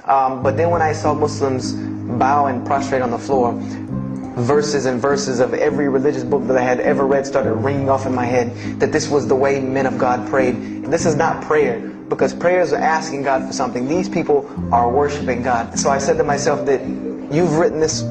But then when I saw Muslims bow and prostrate on the floor, verses and verses of every religious book that I had ever read started ringing off in my head, that this was the way men of God prayed. This is not prayer, because prayers are asking God for something. These people are worshiping God. So I said to myself that you've written this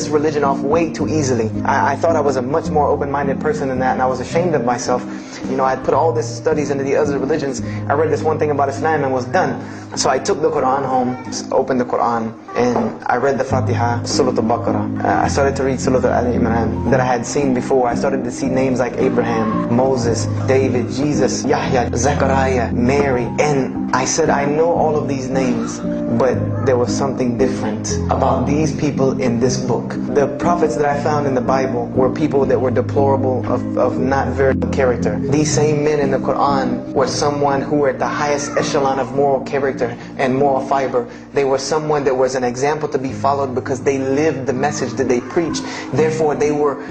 religion off way too easily. I thought I was a much more open-minded person than that, and I was ashamed of myself. You know, I'd put all these studies into the other religions. I read this one thing about Islam and was done. So I took the Quran home, opened the Quran, and I read the Fatiha, Surah Al-Baqarah. I started to read Surah Al-Imran that I had seen before. I started to see names like Abraham, Moses, David, Jesus, Yahya, Zechariah, Mary. And I said, I know all of these names, but there was something different about these people in this book. The prophets that I found in the Bible were people that were deplorable, of not very good character. These same men in the Quran were someone who were at the highest echelon of moral character and moral fiber. They were someone that was an example to be followed because they lived the message that they preached. Therefore, they were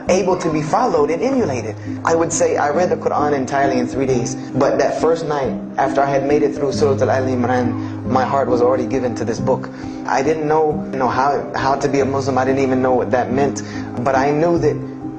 able to be followed and emulated. I would say I read the Quran entirely in 3 days, but that first night, after I had made it through Surah Al-Imran, my heart was already given to this book. I didn't know how to be a Muslim. I didn't even know what that meant. But I knew that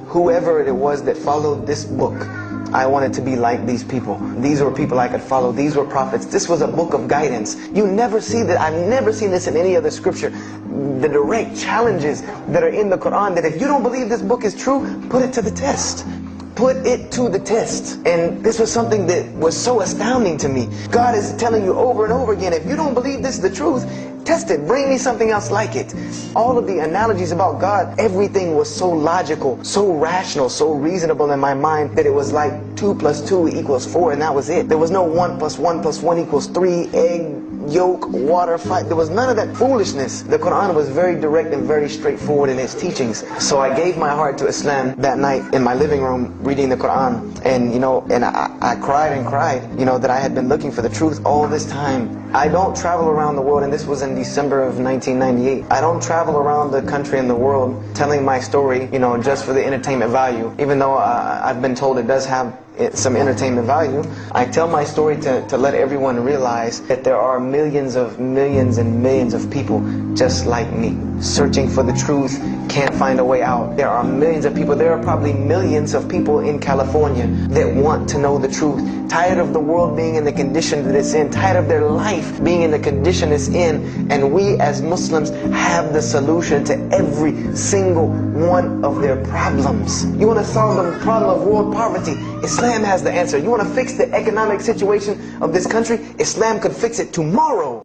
whoever it was that followed this book, I wanted to be like these people. These were people I could follow. These were prophets. This was a book of guidance. You never see that. I've never seen this in any other scripture. The direct challenges that are in the Quran, that if you don't believe this book is true, put it to the test. Put it to the test. And this was something that was so astounding to me. God is telling you over and over again, if you don't believe this is the truth, test it. Bring me something else like it. All of the analogies about God, everything was so logical, so rational, so reasonable in my mind that it was like 2 + 2 = 4, and that was it. There was no 1 + 1 + 1 = 3, egg, yolk, water, fight. There was none of that foolishness. The Quran was very direct and very straightforward in its teachings. So I gave my heart to Islam that night in my living room reading the Quran. And I cried and cried, that I had been looking for the truth all this time. I don't travel around the world, and this was in December of 1998. I don't travel around the country and the world telling my story, just for the entertainment value. Even though I've been told it does have some entertainment value, I tell my story to let everyone realize that there are millions and millions of people just like me, searching for the truth, can't find a way out. There are millions of people, there are probably millions of people in California that want to know the truth, tired of the world being in the condition that it's in, tired of their life being in the condition it's in, and we as Muslims have the solution to every single one of their problems. You want to solve the problem of world poverty? Islam has the answer. You want to fix the economic situation of this country? Islam could fix it tomorrow.